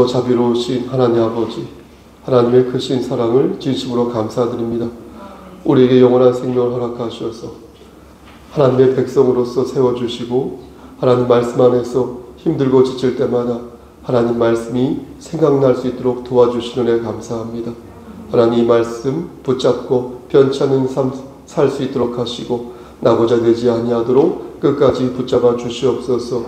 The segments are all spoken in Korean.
자비로우신 하나님 아버지, 하나님의 크신 사랑을 진심으로 감사드립니다. 우리에게 영원한 생명을 허락하셔서 하나님의 백성으로서 세워주시고, 하나님 말씀 안에서 힘들고 지칠 때마다 하나님 말씀이 생각날 수 있도록 도와주시는 애 감사합니다. 하나님 이 말씀 붙잡고 변치 않는 삶 살 수 있도록 하시고, 나고자 되지 아니하도록 끝까지 붙잡아 주시옵소서.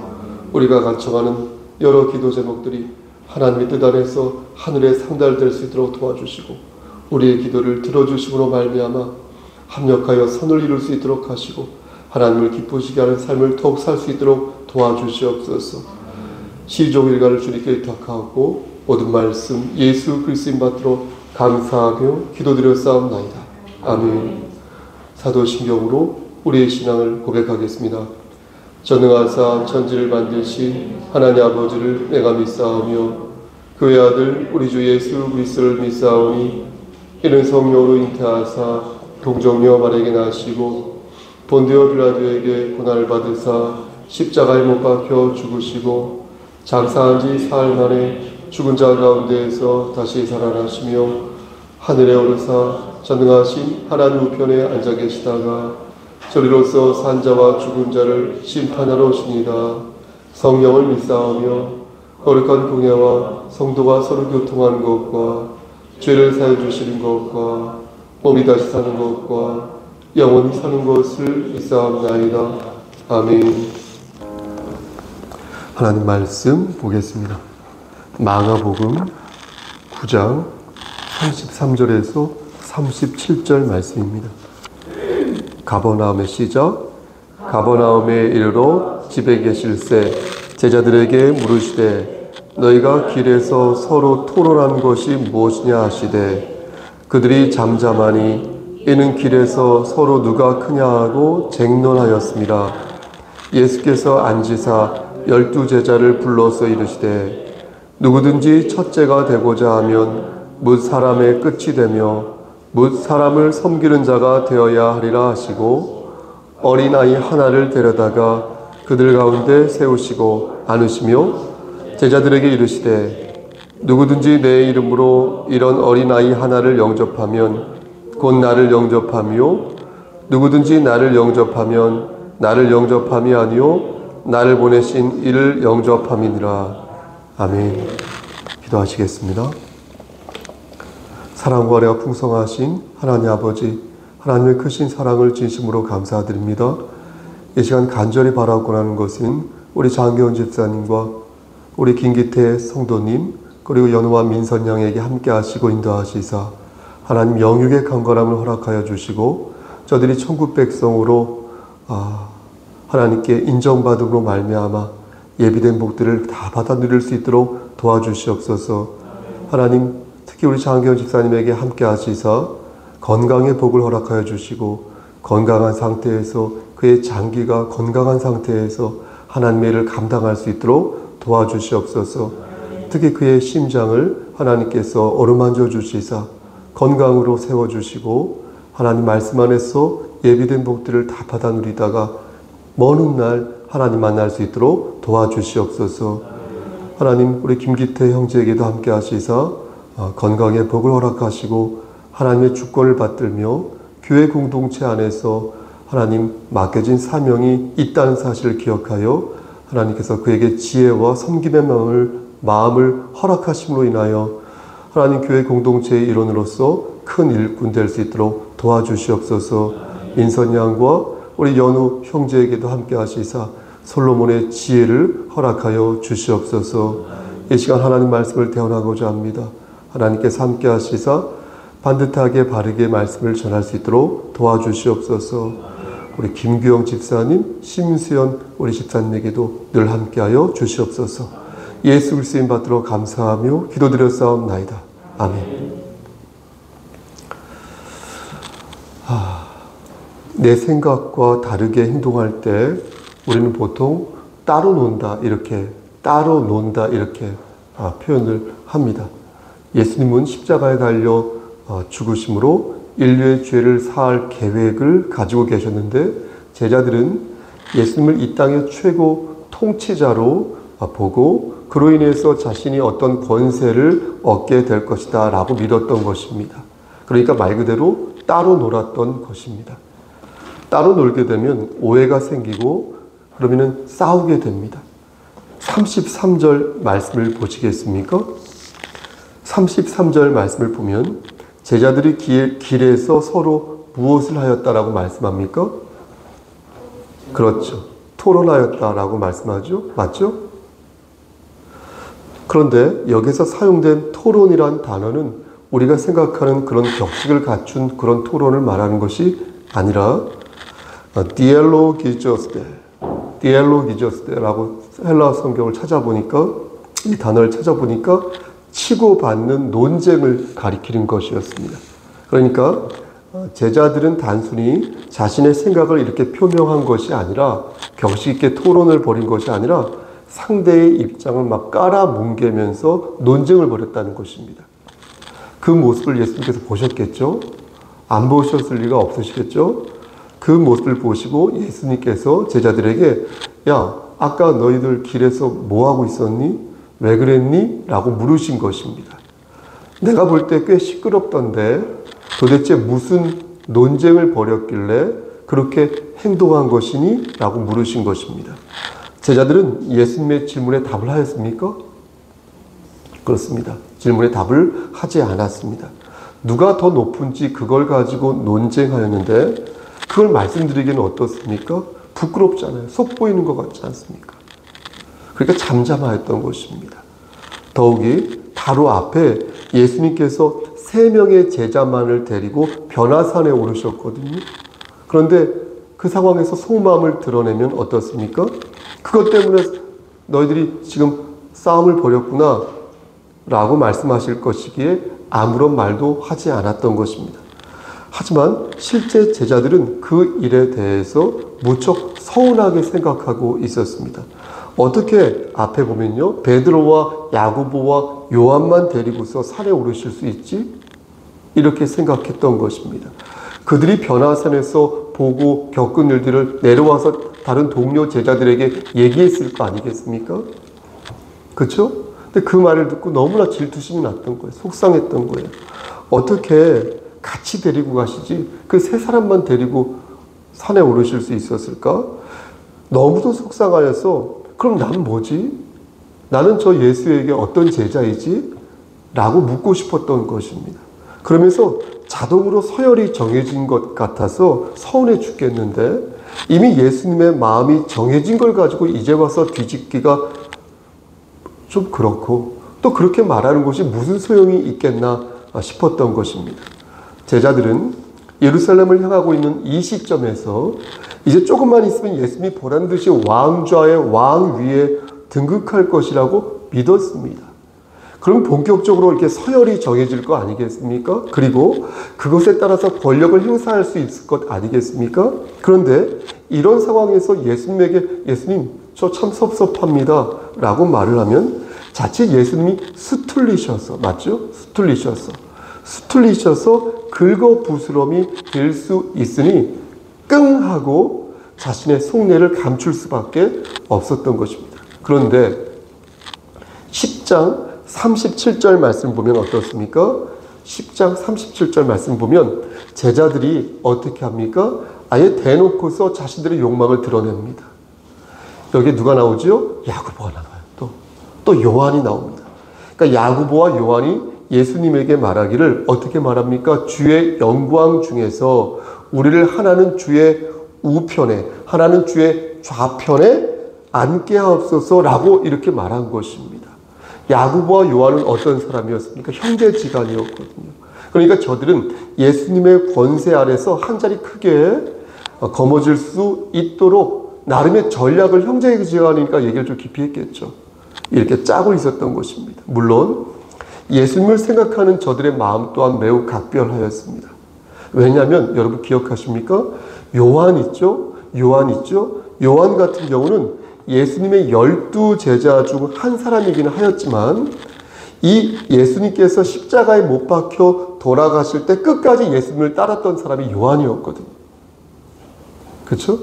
우리가 간청하는 여러 기도 제목들이 하나님의 뜻 안에서 하늘에 상달될 수 있도록 도와주시고, 우리의 기도를 들어주심으로 말미암아 합력하여 선을 이룰 수 있도록 하시고, 하나님을 기쁘시게 하는 삶을 더욱 살 수 있도록 도와주시옵소서. 시종 일가를 주님께 의탁하고 모든 말씀 예수 그리스도인 받들어 감사하며 기도드렸사옵나이다. 아멘. 사도신경으로 우리의 신앙을 고백하겠습니다. 전능하사 천지를 만드신 하나님 아버지를 내가 믿사오며 그의 아들 우리 주 예수 그리스도를 믿사오니 이는 성령으로 잉태하사 동정녀 마리아에게 나시고 본디오 빌라도에게 고난을 받으사 십자가에 못 박혀 죽으시고 장사한 지 사흘 만에 죽은 자 가운데에서 다시 살아나시며 하늘에 오르사 전능하신 하나님 우편에 앉아 계시다가 저리로서 산자와 죽은 자를 심판하러 오시니이다. 성령을 믿사오며 거룩한 공예와 성도가 서로 교통하는 것과 죄를 사해 주시는 것과 몸이 다시 사는 것과 영원히 사는 것을 믿사옵나이다. 아멘. 하나님 말씀 보겠습니다. 마가복음 9장 33절에서 37절 말씀입니다. 가버나움의 시작. 가버나움에 이르러 집에 계실새 제자들에게 물으시되 너희가 길에서 서로 토론한 것이 무엇이냐 하시되 그들이 잠잠하니 이는 길에서 서로 누가 크냐 하고 쟁론하였습니다. 예수께서 앉으사 12제자를 불러서 이르시되 누구든지 첫째가 되고자 하면 뭇 사람의 끝이 되며 뭇 사람을 섬기는 자가 되어야 하리라 하시고 어린아이 하나를 데려다가 그들 가운데 세우시고 안으시며 제자들에게 이르시되 누구든지 내 이름으로 이런 어린아이 하나를 영접하면 곧 나를 영접하며 누구든지 나를 영접하면 나를 영접함이 아니요 나를 보내신 이를 영접함이니라. 아멘. 기도하시겠습니다. 사랑과 은혜가 풍성하신 하나님 아버지, 하나님의 크신 사랑을 진심으로 감사드립니다. 이 시간 간절히 바라고 하는 것은 우리 장기훈 집사님과 우리 김기태 성도님 그리고 연우와 민선 양에게 함께 하시고 인도하시사 하나님 영육의 강건함을 허락하여 주시고 저들이 천국 백성으로 하나님께 인정받음으로 말미암아 예비된 복들을 다 받아 누릴 수 있도록 도와주시옵소서. 하나님 특히 우리 장기훈 집사님에게 함께 하시사 건강의 복을 허락하여 주시고 건강한 상태에서 그의 장기가 건강한 상태에서 하나님의 일을 감당할 수 있도록 도와주시옵소서. 특히 그의 심장을 하나님께서 어루만져 주시사 건강으로 세워주시고 하나님 말씀 안에서 예비된 복들을 다 받아 누리다가 먼 훗날 하나님 만날 수 있도록 도와주시옵소서. 하나님 우리 김기태 형제에게도 함께 하시사 건강의 복을 허락하시고 하나님의 주권을 받들며 교회 공동체 안에서 하나님 맡겨진 사명이 있다는 사실을 기억하여 하나님께서 그에게 지혜와 섬김의 마음을 허락하심으로 인하여 하나님 교회 공동체의 일원으로서 큰 일꾼 될 수 있도록 도와주시옵소서. 민선 양과 우리 연우 형제에게도 함께 하시사 솔로몬의 지혜를 허락하여 주시옵소서. 이 시간 하나님 말씀을 대언하고자 합니다. 하나님께서 함께 하시사 반듯하게 바르게 말씀을 전할 수 있도록 도와주시옵소서. 우리 김규영 집사님, 심수연 우리 집사님에게도 늘 함께하여 주시옵소서. 예수 그리스도인 받들어 감사하며 기도드렸사옵나이다. 아멘. 내 생각과 다르게 행동할 때 우리는 보통 따로 논다 이렇게 표현을 합니다. 예수님은 십자가에 달려 죽으심으로 인류의 죄를 사할 계획을 가지고 계셨는데 제자들은 예수님을 이 땅의 최고 통치자로 보고 그로 인해서 자신이 어떤 권세를 얻게 될 것이다 라고 믿었던 것입니다. 그러니까 말 그대로 따로 놀았던 것입니다. 따로 놀게 되면 오해가 생기고 그러면 싸우게 됩니다. 33절 말씀을 보시겠습니까? 33절 말씀을 보면 제자들이 길에서 서로 무엇을 하였다라고 말씀합니까? 그렇죠. 토론하였다라고 말씀하죠. 맞죠? 그런데 여기서 사용된 토론이란 단어는 우리가 생각하는 그런 격식을 갖춘 그런 토론을 말하는 것이 아니라 디엘로기조스테라고 헬라어 성경을 찾아보니까 이 단어를 찾아보니까 치고받는 논쟁을 가리키는 것이었습니다. 그러니까 제자들은 단순히 자신의 생각을 이렇게 표명한 것이 아니라 격식 있게 토론을 벌인 것이 아니라 상대의 입장을 막 깔아뭉개면서 논쟁을 벌였다는 것입니다. 그 모습을 예수님께서 보셨겠죠? 안 보셨을 리가 없으시겠죠? 그 모습을 보시고 예수님께서 제자들에게 야, 아까 너희들 길에서 뭐하고 있었니? 왜 그랬니? 라고 물으신 것입니다. 내가 볼 때 꽤 시끄럽던데 도대체 무슨 논쟁을 벌였길래 그렇게 행동한 것이니? 라고 물으신 것입니다. 제자들은 예수님의 질문에 답을 하였습니까? 그렇습니다. 질문에 답을 하지 않았습니다. 누가 더 높은지 그걸 가지고 논쟁하였는데 그걸 말씀드리기는 어떻습니까? 부끄럽잖아요. 속보이는 것 같지 않습니까? 그러니까 잠잠하였던 것입니다. 더욱이 바로 앞에 예수님께서 3명의 제자만을 데리고 변화산에 오르셨거든요. 그런데 그 상황에서 속마음을 드러내면 어떻습니까? 그것 때문에 너희들이 지금 싸움을 벌였구나 라고 말씀하실 것이기에 아무런 말도 하지 않았던 것입니다. 하지만 실제 제자들은 그 일에 대해서 무척 서운하게 생각하고 있었습니다. 어떻게 앞에 보면요, 베드로와 야고보와 요한만 데리고서 산에 오르실 수 있지? 이렇게 생각했던 것입니다. 그들이 변화산에서 보고 겪은 일들을 내려와서 다른 동료 제자들에게 얘기했을 거 아니겠습니까? 그렇죠? 근데 그 말을 듣고 너무나 질투심이 났던 거예요. 속상했던 거예요. 어떻게 같이 데리고 가시지? 그 3사람만 데리고 산에 오르실 수 있었을까? 너무도 속상하여서 그럼 난 뭐지? 나는 저 예수에게 어떤 제자이지? 라고 묻고 싶었던 것입니다. 그러면서 자동으로 서열이 정해진 것 같아서 서운해 죽겠는데 이미 예수님의 마음이 정해진 걸 가지고 이제 와서 뒤집기가 좀 그렇고 또 그렇게 말하는 것이 무슨 소용이 있겠나 싶었던 것입니다. 제자들은 예루살렘을 향하고 있는 이 시점에서 이제 조금만 있으면 예수님이 보란듯이 왕좌의 왕 위에 등극할 것이라고 믿었습니다. 그럼 본격적으로 이렇게 서열이 정해질 거 아니겠습니까? 그리고 그것에 따라서 권력을 행사할 수 있을 것 아니겠습니까? 그런데 이런 상황에서 예수님에게 예수님 저 참 섭섭합니다 라고 말을 하면 자칫 예수님이 수틀리셔서 맞죠? 수틀리셔서 긁어부스럼이 될 수 있으니 끙 하고 자신의 속내를 감출 수밖에 없었던 것입니다. 그런데 10장 37절 말씀 보면 어떻습니까? 10장 37절 말씀 보면 제자들이 어떻게 합니까? 아예 대놓고서 자신들의 욕망을 드러냅니다. 여기 누가 나오죠? 야고보가 나와요. 또 요한이 나옵니다. 그러니까 야고보와 요한이 예수님에게 말하기를 어떻게 말합니까? 주의 영광 중에서 우리를 하나는 주의 우편에 하나는 주의 좌편에 앉게 하옵소서라고 이렇게 말한 것입니다. 야고보와 요한은 어떤 사람이었습니까? 형제지간이었거든요. 그러니까 저들은 예수님의 권세 아래서 한 자리 크게 거머쥘 수 있도록 나름의 전략을 형제지간이니까 얘기를 좀 깊이 했겠죠. 이렇게 짜고 있었던 것입니다. 물론 예수님을 생각하는 저들의 마음 또한 매우 각별하였습니다. 왜냐하면 여러분 기억하십니까? 요한 있죠? 요한 같은 경우는 예수님의 12제자 중 한 사람이기는 하였지만 이 예수님께서 십자가에 못 박혀 돌아가실 때 끝까지 예수님을 따랐던 사람이 요한이었거든요. 그렇죠?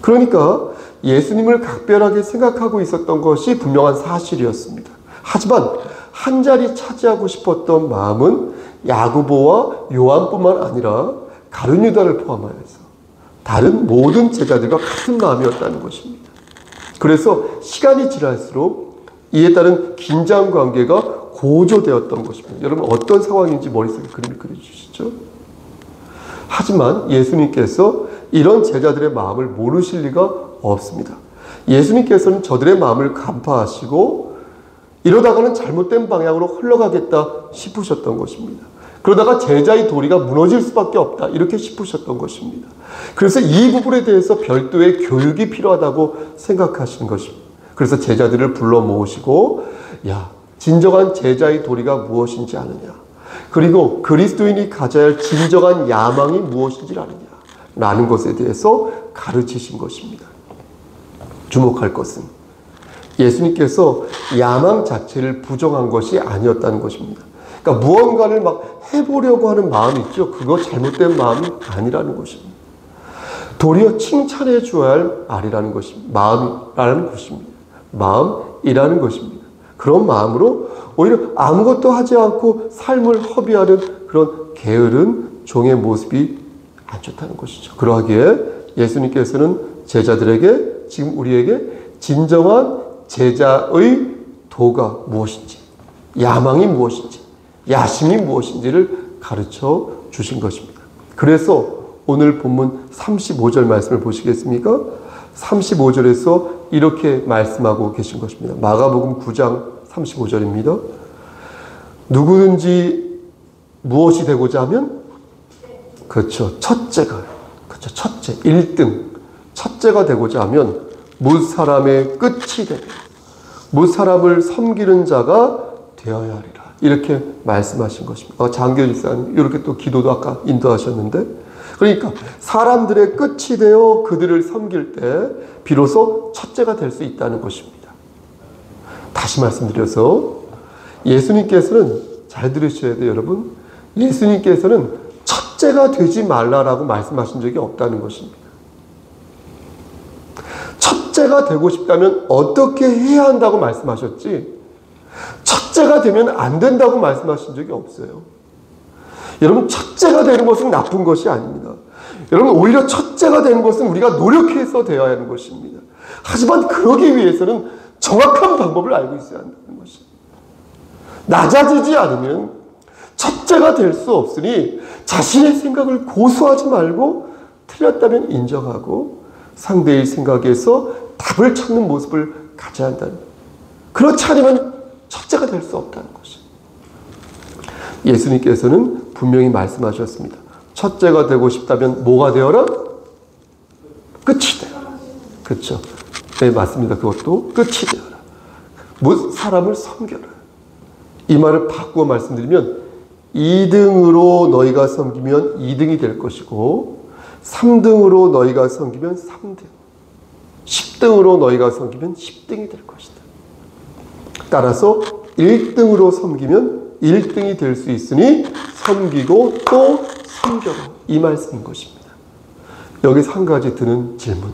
그러니까 예수님을 각별하게 생각하고 있었던 것이 분명한 사실이었습니다. 하지만 한 자리 차지하고 싶었던 마음은 야고보와 요한뿐만 아니라 가룟 유다를 포함하여서 다른 모든 제자들과 같은 마음이었다는 것입니다. 그래서 시간이 지날수록 이에 따른 긴장 관계가 고조되었던 것입니다. 여러분 어떤 상황인지 머릿속에 그림을 그려주시죠. 하지만 예수님께서 이런 제자들의 마음을 모르실 리가 없습니다. 예수님께서는 저들의 마음을 간파하시고 이러다가는 잘못된 방향으로 흘러가겠다 싶으셨던 것입니다. 그러다가 제자의 도리가 무너질 수밖에 없다 이렇게 싶으셨던 것입니다. 그래서 이 부분에 대해서 별도의 교육이 필요하다고 생각하시는 것입니다. 그래서 제자들을 불러 모으시고 진정한 제자의 도리가 무엇인지 아느냐, 그리고 그리스도인이 가져야 할 진정한 야망이 무엇인지 아느냐 라는 것에 대해서 가르치신 것입니다. 주목할 것은 예수님께서 야망 자체를 부정한 것이 아니었다는 것입니다. 그러니까 무언가를 막 해보려고 하는 마음이 있죠. 그거 잘못된 마음이 아니라는 것입니다. 도리어 칭찬해 주어야 할 말이라는 것입니다. 마음이라는 것입니다. 마음이라는 것입니다. 그런 마음으로 오히려 아무것도 하지 않고 삶을 허비하는 그런 게으른 종의 모습이 안 좋다는 것이죠. 그러하기에 예수님께서는 제자들에게, 지금 우리에게 진정한 제자의 도가 무엇인지, 야망이 무엇인지, 야심이 무엇인지를 가르쳐 주신 것입니다. 그래서 오늘 본문 35절 말씀을 보시겠습니까? 35절에서 이렇게 말씀하고 계신 것입니다. 마가복음 9장 35절입니다. 누구든지 무엇이 되고자 하면, 그렇죠, 첫째가, 그렇죠, 첫째, 1등, 첫째가 되고자 하면 무사람의 끝이 되며 무사람을 섬기는 자가 되어야 하리라. 이렇게 말씀하신 것입니다. 장교일 목사님 이렇게 또 기도도 아까 인도하셨는데, 그러니까 사람들의 끝이 되어 그들을 섬길 때 비로소 첫째가 될 수 있다는 것입니다. 다시 말씀드려서 예수님께서는, 잘 들으셔야 돼요 여러분, 예수님께서는 첫째가 되지 말라라고 말씀하신 적이 없다는 것입니다. 첫째가 되고 싶다면 어떻게 해야 한다고 말씀하셨지, 첫째가 되면 안 된다고 말씀하신 적이 없어요. 여러분, 첫째가 되는 것은 나쁜 것이 아닙니다. 여러분, 오히려 첫째가 되는 것은 우리가 노력해서 되어야 하는 것입니다. 하지만 그러기 위해서는 정확한 방법을 알고 있어야 한다는 것입니다. 낮아지지 않으면 첫째가 될 수 없으니 자신의 생각을 고수하지 말고 틀렸다면 인정하고 상대의 생각에서 답을 찾는 모습을 가져야 한다는 거예요. 그렇지 않으면 첫째가 될 수 없다는 것이죠. 예수님께서는 분명히 말씀하셨습니다. 첫째가 되고 싶다면 뭐가 되어라? 끝이 되어라. 그렇죠. 네, 맞습니다. 그것도 끝이 되어라. 사람을 섬겨라. 이 말을 바꾸어 말씀드리면 2등으로 너희가 섬기면 2등이 될 것이고 3등으로 너희가 섬기면 3등, 10등으로 너희가 섬기면 10등이 될 것이다. 따라서 1등으로 섬기면 1등이 될 수 있으니 섬기고 또 섬겨라. 이 말씀인 것입니다. 여기서 한 가지 드는 질문.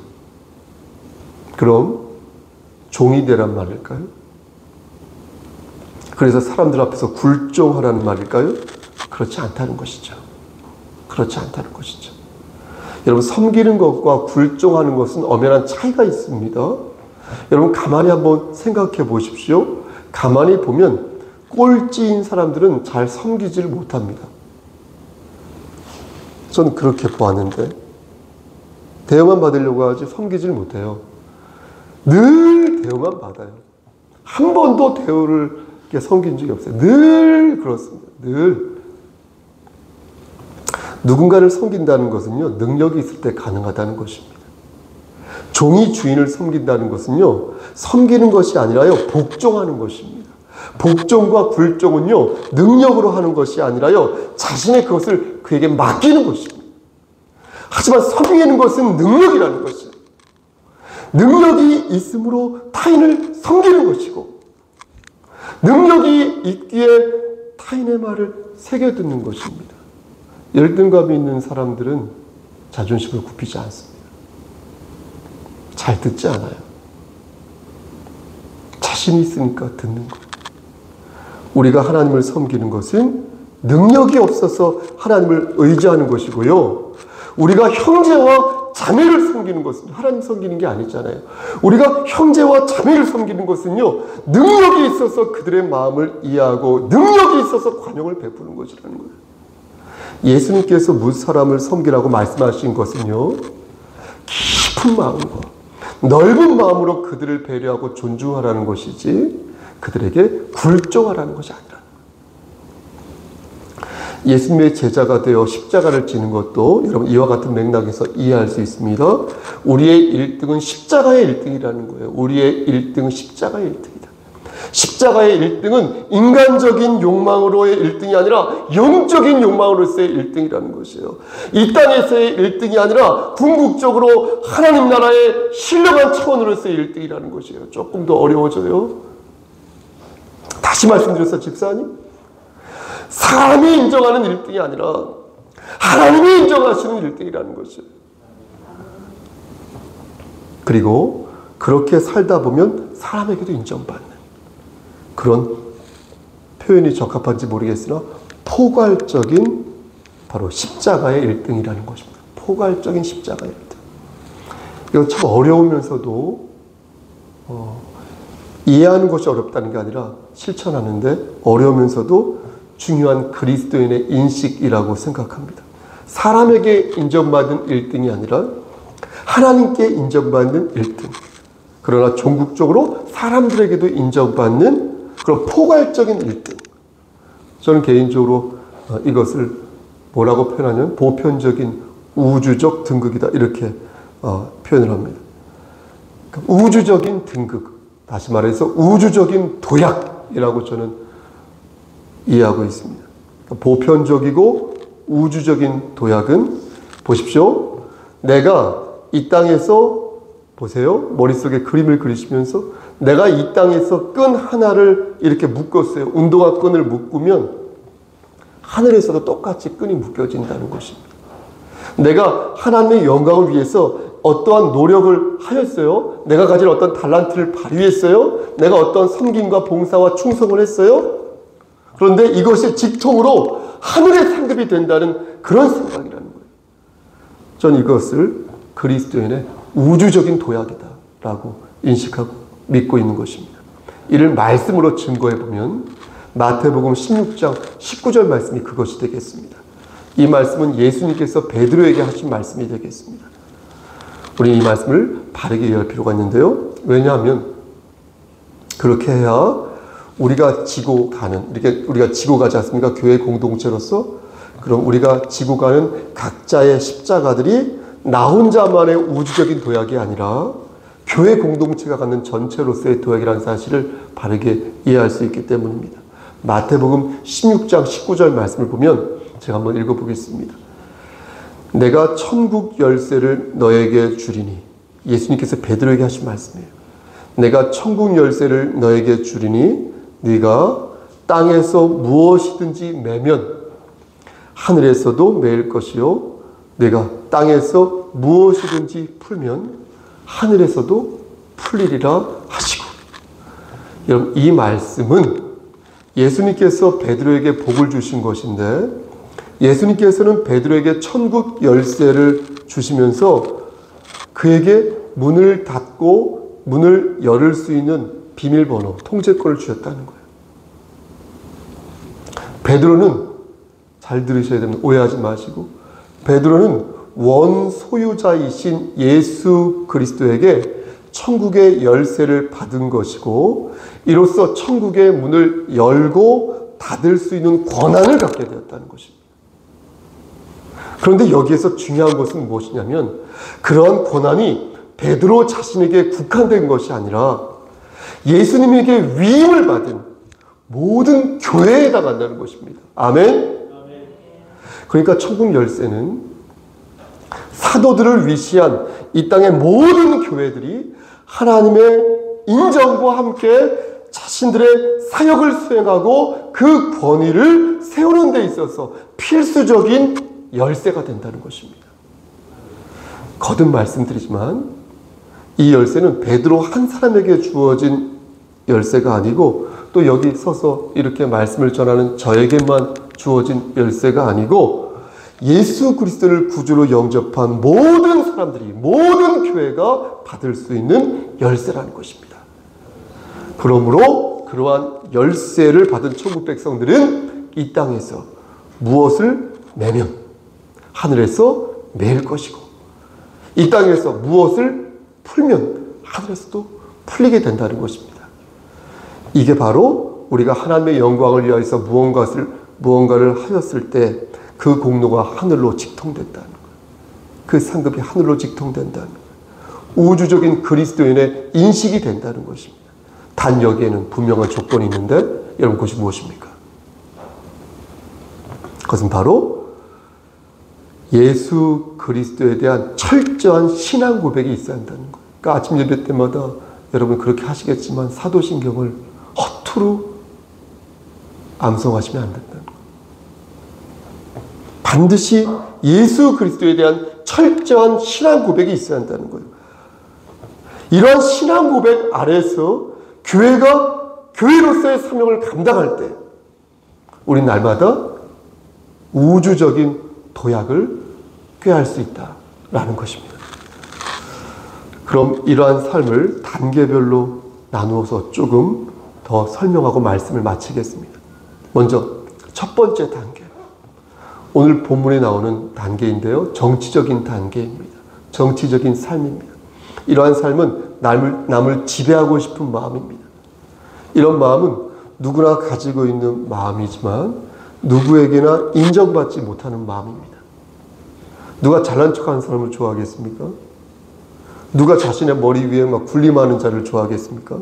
그럼 종이 되란 말일까요? 그래서 사람들 앞에서 굴종하라는 말일까요? 그렇지 않다는 것이죠. 그렇지 않다는 것이죠. 여러분, 섬기는 것과 굴종하는 것은 엄연한 차이가 있습니다. 여러분, 가만히 한번 생각해 보십시오. 가만히 보면 꼴찌인 사람들은 잘 섬기지를 못합니다. 저는 그렇게 보았는데, 대우만 받으려고 하지 섬기지를 못해요. 늘 대우만 받아요. 한 번도 대우를 섬긴 적이 없어요. 늘 그렇습니다. 늘. 누군가를 섬긴다는 것은요, 능력이 있을 때 가능하다는 것입니다. 종이 주인을 섬긴다는 것은요, 섬기는 것이 아니라요, 복종하는 것입니다. 복종과 굴종은요, 능력으로 하는 것이 아니라요, 자신의 그것을 그에게 맡기는 것입니다. 하지만 섬기는 것은 능력이라는 것이에요. 능력이 있으므로 타인을 섬기는 것이고, 능력이 있기에 타인의 말을 새겨듣는 것입니다. 열등감이 있는 사람들은 자존심을 굽히지 않습니다. 잘 듣지 않아요. 자신이 있으니까 듣는 거예요. 우리가 하나님을 섬기는 것은 능력이 없어서 하나님을 의지하는 것이고요. 우리가 형제와 자매를 섬기는 것은 하나님 섬기는 게 아니잖아요. 우리가 형제와 자매를 섬기는 것은요, 능력이 있어서 그들의 마음을 이해하고 능력이 있어서 관용을 베푸는 것이라는 거예요. 예수님께서 무슨 사람을 섬기라고 말씀하신 것은요, 깊은 마음과 넓은 마음으로 그들을 배려하고 존중하라는 것이지 그들에게 굴종하라는 것이 아니라, 예수님의 제자가 되어 십자가를 지는 것도 여러분 이와 같은 맥락에서 이해할 수 있습니다. 우리의 1등은 십자가의 1등이라는 거예요. 우리의 1등은 십자가의 1등이다. 십자가의 1등은 인간적인 욕망으로의 1등이 아니라 영적인 욕망으로서의 1등이라는 것이에요. 이 땅에서의 1등이 아니라 궁극적으로 하나님 나라의 신령한 차원으로서의 1등이라는 것이에요. 조금 더 어려워져요. 다시 말씀드렸어, 집사님. 사람이 인정하는 1등이 아니라 하나님이 인정하시는 1등이라는 것이에요. 그리고 그렇게 살다 보면 사람에게도 인정받는 그런 표현이 적합한지 모르겠으나 포괄적인 바로 십자가의 1등이라는 것입니다. 포괄적인 십자가의 1등. 이건 참 어려우면서도 이해하는 것이 어렵다는 게 아니라 실천하는데 어려우면서도 중요한 그리스도인의 인식이라고 생각합니다. 사람에게 인정받는 1등이 아니라 하나님께 인정받는 1등. 그러나 종국적으로 사람들에게도 인정받는 그런 포괄적인 1등. 저는 개인적으로 이것을 뭐라고 표현하냐면 보편적인 우주적 등극이다, 이렇게 표현을 합니다. 우주적인 등극, 다시 말해서 우주적인 도약이라고 저는 이해하고 있습니다. 보편적이고 우주적인 도약은 보십시오. 내가 이 땅에서, 보세요. 머릿속에 그림을 그리시면서 내가 이 땅에서 끈 하나를 이렇게 묶었어요. 운동화 끈을 묶으면 하늘에서도 똑같이 끈이 묶여진다는 것입니다. 내가 하나님의 영광을 위해서 어떠한 노력을 하였어요. 내가 가진 어떤 달란트를 발휘했어요. 내가 어떤 섬김과 봉사와 충성을 했어요. 그런데 이것이 직통으로 하늘의 상급이 된다는 그런 생각이라는 거예요. 전 이것을 그리스도인의 우주적인 도약이다 라고 인식하고 믿고 있는 것입니다. 이를 말씀으로 증거해 보면 마태복음 16장 19절 말씀이 그것이 되겠습니다. 이 말씀은 예수님께서 베드로에게 하신 말씀이 되겠습니다. 우리 이 말씀을 바르게 이해할 필요가 있는데요. 왜냐하면 그렇게 해야 우리가 지고 가는, 이렇게 우리가 지고 가지 않습니까? 교회 공동체로서. 그럼 우리가 지고 가는 각자의 십자가들이 나 혼자만의 우주적인 도약이 아니라 교회 공동체가 갖는 전체로서의 도약이라는 사실을 바르게 이해할 수 있기 때문입니다. 마태복음 16장 19절 말씀을 보면 제가 한번 읽어보겠습니다. 내가 천국 열쇠를 너에게 주리니, 예수님께서 베드로에게 하신 말씀이에요. 내가 천국 열쇠를 너에게 주리니 네가 땅에서 무엇이든지 매면 하늘에서도 매일 것이요, 내가 땅에서 무엇이든지 풀면 하늘에서도 풀리리라 하시고. 여러분, 이 말씀은 예수님께서 베드로에게 복을 주신 것인데, 예수님께서는 베드로에게 천국 열쇠를 주시면서 그에게 문을 닫고 문을 열을 수 있는 비밀번호, 통제권을 주셨다는 거예요. 베드로는, 잘 들으셔야 됩니다. 오해하지 마시고, 베드로는 원소유자이신 예수 그리스도에게 천국의 열쇠를 받은 것이고, 이로써 천국의 문을 열고 닫을 수 있는 권한을 갖게 되었다는 것입니다. 그런데 여기에서 중요한 것은 무엇이냐면, 그러한 권한이 베드로 자신에게 국한된 것이 아니라 예수님에게 위임을 받은 모든 교회에 해당한다는 것입니다. 아멘? 그러니까 천국 열쇠는 사도들을 위시한 이 땅의 모든 교회들이 하나님의 인정과 함께 자신들의 사역을 수행하고 그 권위를 세우는 데 있어서 필수적인 열쇠가 된다는 것입니다. 거듭 말씀드리지만 이 열쇠는 베드로 한 사람에게 주어진 열쇠가 아니고 또 여기 서서 이렇게 말씀을 전하는 저에게만 주어진 열쇠가 아니고 예수 그리스도를 구주로 영접한 모든 사람들이, 모든 교회가 받을 수 있는 열쇠라는 것입니다. 그러므로 그러한 열쇠를 받은 천국 백성들은 이 땅에서 무엇을 매면 하늘에서 매일 것이고, 이 땅에서 무엇을 풀면 하늘에서도 풀리게 된다는 것입니다. 이게 바로 우리가 하나님의 영광을 위하여서 무언가를 하였을 때 그 공로가 하늘로 직통된다는 거예요. 그 상급이 하늘로 직통된다는 거예요. 우주적인 그리스도인의 인식이 된다는 것입니다. 단 여기에는 분명한 조건이 있는데 여러분 그것이 무엇입니까? 그것은 바로 예수 그리스도에 대한 철저한 신앙 고백이 있어야 한다는 거예요. 그러니까 아침 예배 때마다 여러분 그렇게 하시겠지만 사도신경을 허투루 암송하시면 안 된다는 거예요. 반드시 예수 그리스도에 대한 철저한 신앙 고백이 있어야 한다는 거예요. 이러한 신앙 고백 아래에서 교회가 교회로서의 사명을 감당할 때 우리 날마다 우주적인 도약을 꾀할 수 있다라는 것입니다. 그럼 이러한 삶을 단계별로 나누어서 조금 더 설명하고 말씀을 마치겠습니다. 먼저 첫 번째 단계, 오늘 본문에 나오는 단계인데요. 정치적인 단계입니다. 정치적인 삶입니다. 이러한 삶은 남을 지배하고 싶은 마음입니다. 이런 마음은 누구나 가지고 있는 마음이지만 누구에게나 인정받지 못하는 마음입니다. 누가 잘난 척하는 사람을 좋아하겠습니까? 누가 자신의 머리 위에 막 군림하는 자를 좋아하겠습니까?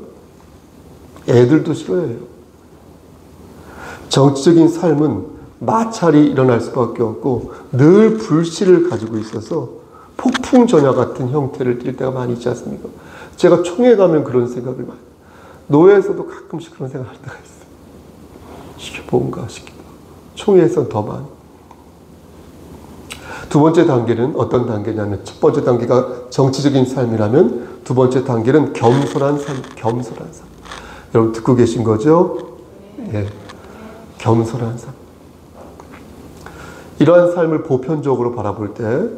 애들도 싫어해요. 정치적인 삶은 마찰이 일어날 수밖에 없고 늘 불씨를 가지고 있어서 폭풍전야 같은 형태를 띨 때가 많이 있지 않습니까? 제가 총회 가면 그런 생각을 많이 해요. 노회에서도 가끔씩 그런 생각을 할 때가 있어요. 이게 뭔가 싶기도 하고. 총회에서는 더 많이. 두 번째 단계는 어떤 단계냐면, 첫 번째 단계가 정치적인 삶이라면 두 번째 단계는 겸손한 삶, 겸손한 삶. 여러분 듣고 계신 거죠? 예. 겸손한 삶. 이러한 삶을 보편적으로 바라볼 때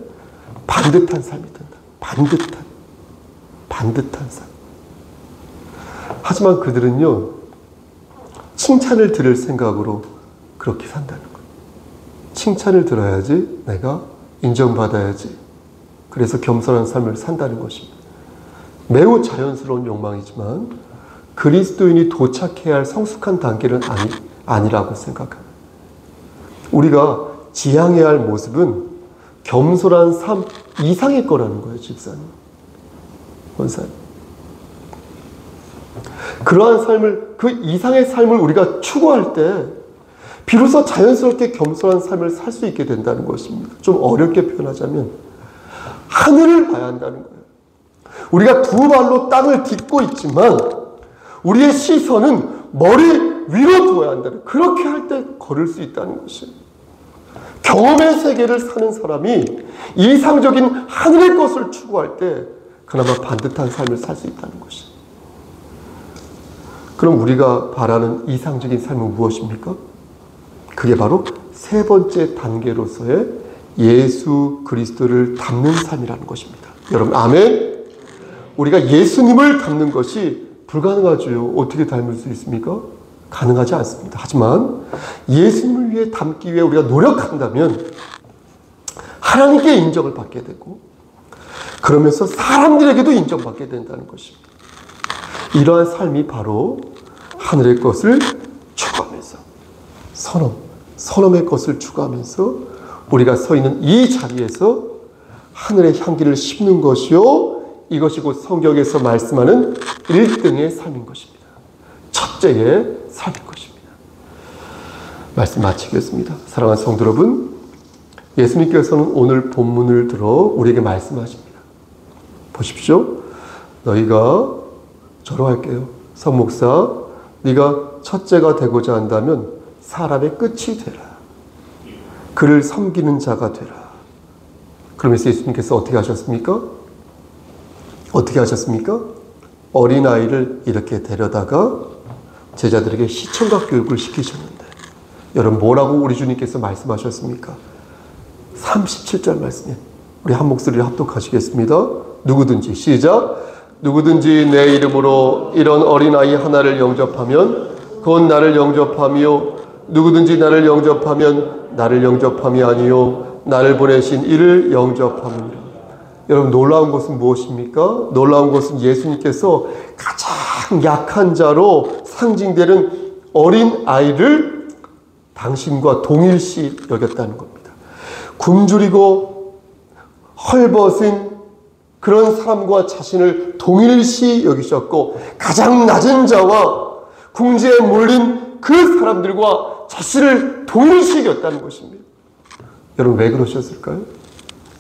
반듯한 삶이 된다. 반듯한 삶. 하지만 그들은요, 칭찬을 들을 생각으로 그렇게 산다는 거예요. 칭찬을 들어야지, 내가 인정받아야지. 그래서 겸손한 삶을 산다는 것입니다. 매우 자연스러운 욕망이지만 그리스도인이 도착해야 할 성숙한 단계는 아니라고 생각합니다. 우리가 지향해야 할 모습은 겸손한 삶 이상일 거라는 거예요, 집사님. 원사님. 그러한 삶을, 그 이상의 삶을 우리가 추구할 때 비로소 자연스럽게 겸손한 삶을 살 수 있게 된다는 것입니다. 좀 어렵게 표현하자면 하늘을 봐야 한다는 거예요. 우리가 두 발로 땅을 딛고 있지만 우리의 시선은 머리 위로 두어야 한다는, 그렇게 할 때 걸을 수 있다는 것이에요. 경험의 세계를 사는 사람이 이상적인 하늘의 것을 추구할 때 그나마 반듯한 삶을 살 수 있다는 것이에요. 그럼 우리가 바라는 이상적인 삶은 무엇입니까? 그게 바로 세 번째 단계로서의 예수 그리스도를 닮는 삶이라는 것입니다. 여러분 아멘? 우리가 예수님을 닮는 것이 불가능하죠. 어떻게 닮을 수 있습니까? 가능하지 않습니다. 하지만 예수님을 위해 닮기 위해 우리가 노력한다면 하나님께 인정을 받게 되고 그러면서 사람들에게도 인정받게 된다는 것입니다. 이러한 삶이 바로 하늘의 것을 추구하면서 선험의 것을 추구하면서 우리가 서 있는 이 자리에서 하늘의 향기를 심는 것이요, 이것이 곧 성경에서 말씀하는 1등의 삶인 것입니다. 첫째의 삶인 것입니다. 말씀 마치겠습니다. 사랑하는 성도 여러분, 예수님께서는 오늘 본문을 들어 우리에게 말씀하십니다. 보십시오. 너희가 저러 할게요. 성목사, 네가 첫째가 되고자 한다면 사람의 끝이 되라. 그를 섬기는 자가 되라. 그러면서 예수님께서 어떻게 하셨습니까? 어떻게 하셨습니까? 어린아이를 이렇게 데려다가 제자들에게 시청각 교육을 시키셨는데, 여러분 뭐라고 우리 주님께서 말씀하셨습니까? 37절 말씀에 우리 한 목소리를 합독하시겠습니다. 누구든지, 시작. 누구든지 내 이름으로 이런 어린아이 하나를 영접하면 그건 나를 영접하며, 누구든지 나를 영접하면 나를 영접함이 아니요 나를 보내신 이를 영접함이라. 여러분 놀라운 것은 무엇입니까? 놀라운 것은 예수님께서 가장 약한 자로 상징되는 어린아이를 당신과 동일시 여겼다는 겁니다. 굶주리고 헐벗은 그런 사람과 자신을 동일시 여기셨고, 가장 낮은 자와 궁지에 몰린 그 사람들과 자신을 동일시 여겼다는 것입니다. 여러분 왜 그러셨을까요?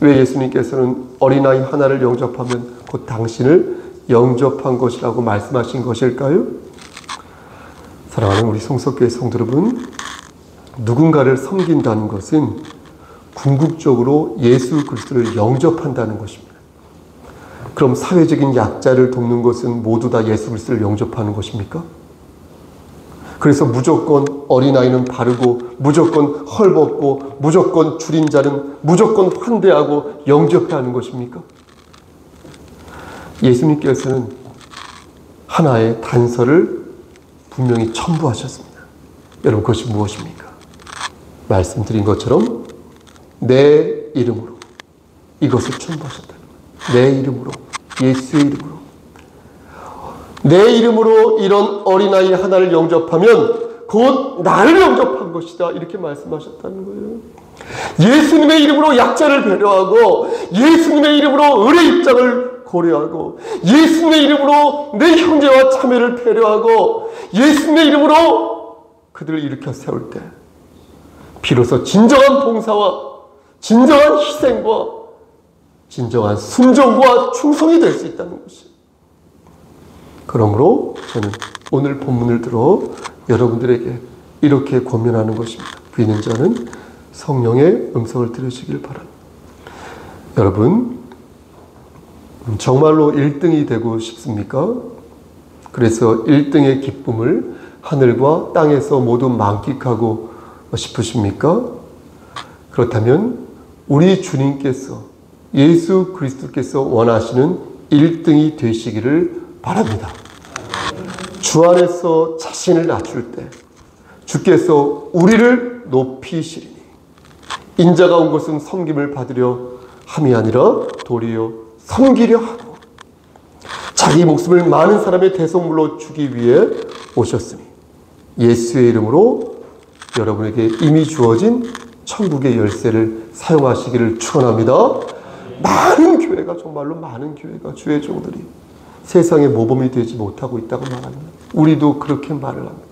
왜 예수님께서는 어린아이 하나를 영접하면 곧 당신을 영접한 것이라고 말씀하신 것일까요? 사랑하는 우리 성석교회 성도 여러분, 누군가를 섬긴다는 것은 궁극적으로 예수 그리스도를 영접한다는 것입니다. 그럼 사회적인 약자를 돕는 것은 모두 다 예수 그리스도를 영접하는 것입니까? 그래서 무조건 어린아이는 바르고, 무조건 헐벗고, 무조건 줄인 자는 무조건 환대하고 영접해야 하는 것입니까? 예수님께서는 하나의 단서를 분명히 첨부하셨습니다. 여러분 그것이 무엇입니까? 말씀드린 것처럼 내 이름으로 이것을 첨부하셨다는 거예요. 내 이름으로, 예수의 이름으로. 내 이름으로 이런 어린아이 하나를 영접하면 곧 나를 영접한 것이다, 이렇게 말씀하셨다는 거예요. 예수님의 이름으로 약자를 배려하고, 예수님의 이름으로 을의 입장을 고려하고, 예수님의 이름으로 내 형제와 자매를 배려하고, 예수님의 이름으로 그들을 일으켜 세울 때 비로소 진정한 봉사와 진정한 희생과 진정한 순종과 충성이 될 수 있다는 것이에요. 그러므로 저는 오늘 본문을 들어 여러분들에게 이렇게 권면하는 것입니다. 귀 있는 자는 성령의 음성을 들으시길 바랍니다. 여러분, 정말로 1등이 되고 싶습니까? 그래서 1등의 기쁨을 하늘과 땅에서 모두 만끽하고 싶으십니까? 그렇다면 우리 주님께서, 예수 그리스도께서 원하시는 1등이 되시기를 바랍니다. 주 안에서 자신을 낮출 때 주께서 우리를 높이시리니, 인자가 온 것은 섬김을 받으려 함이 아니라 도리어 섬기려 하고, 자기 목숨을 많은 사람의 대속물로 주기 위해 오셨으니 예수의 이름으로 여러분에게 이미 주어진 천국의 열쇠를 사용하시기를 축원합니다. 많은 교회가, 정말로 많은 교회가, 주의 종들이 세상의 모범이 되지 못하고 있다고 말합니다. 우리도 그렇게 말을 합니다.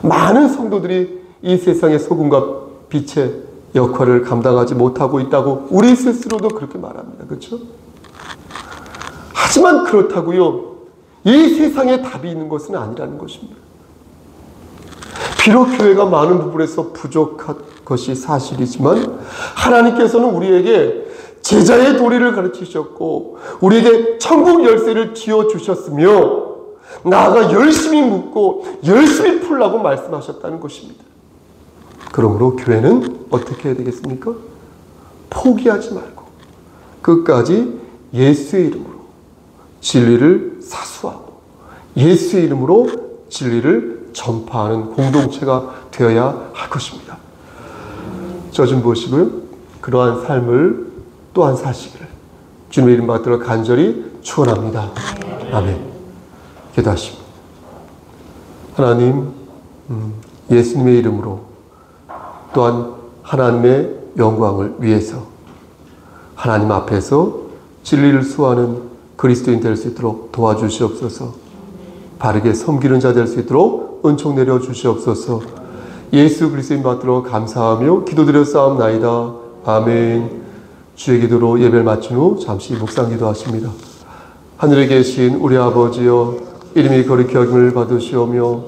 많은 성도들이 이 세상의 소금과 빛의 역할을 감당하지 못하고 있다고 우리 스스로도 그렇게 말합니다. 그렇죠? 하지만 그렇다고요, 이 세상에 답이 있는 것은 아니라는 것입니다. 비록 교회가 많은 부분에서 부족한 것이 사실이지만 하나님께서는 우리에게 제자의 도리를 가르치셨고 우리에게 천국 열쇠를 쥐어주셨으며 나아가 열심히 묻고 열심히 풀라고 말씀하셨다는 것입니다. 그러므로 교회는 어떻게 해야 되겠습니까? 포기하지 말고 끝까지 예수의 이름으로 진리를 사수하고 예수의 이름으로 진리를 전파하는 공동체가 되어야 할 것입니다. 저 좀 보시고요. 그러한 삶을 또한 사시기를 주님의 이름 받들어 간절히 축원합니다. 아멘. 기도하십니다. 하나님, 예수님의 이름으로 또한 하나님의 영광을 위해서 하나님 앞에서 진리를 수호하는 그리스도인 될 수 있도록 도와주시옵소서. 바르게 섬기는 자 될 수 있도록 은총 내려 주시옵소서. 예수 그리스도인 받들어 감사하며 기도드려 싸움나이다. 아멘. 주의 기도로 예배를 마친 후 잠시 묵상 기도하십니다. 하늘에 계신 우리 아버지여, 이름이 거룩히 여김을 받으시오며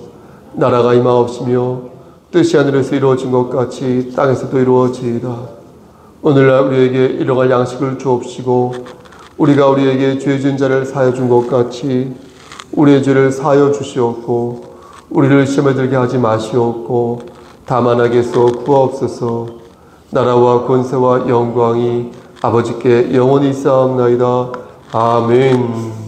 나라가 임하옵시며 뜻이 하늘에서 이루어진 것 같이 땅에서도 이루어지이다. 오늘날 우리에게 일용할 양식을 주옵시고 우리가 우리에게 죄 지은 자를 사하여 준 것 같이 우리의 죄를 사하여 주시옵고 우리를 시험에 들게 하지 마시옵고 다만 악에서 구하옵소서. 나라와 권세와 영광이 아버지께 영원히 쌓옵나이다. 아멘.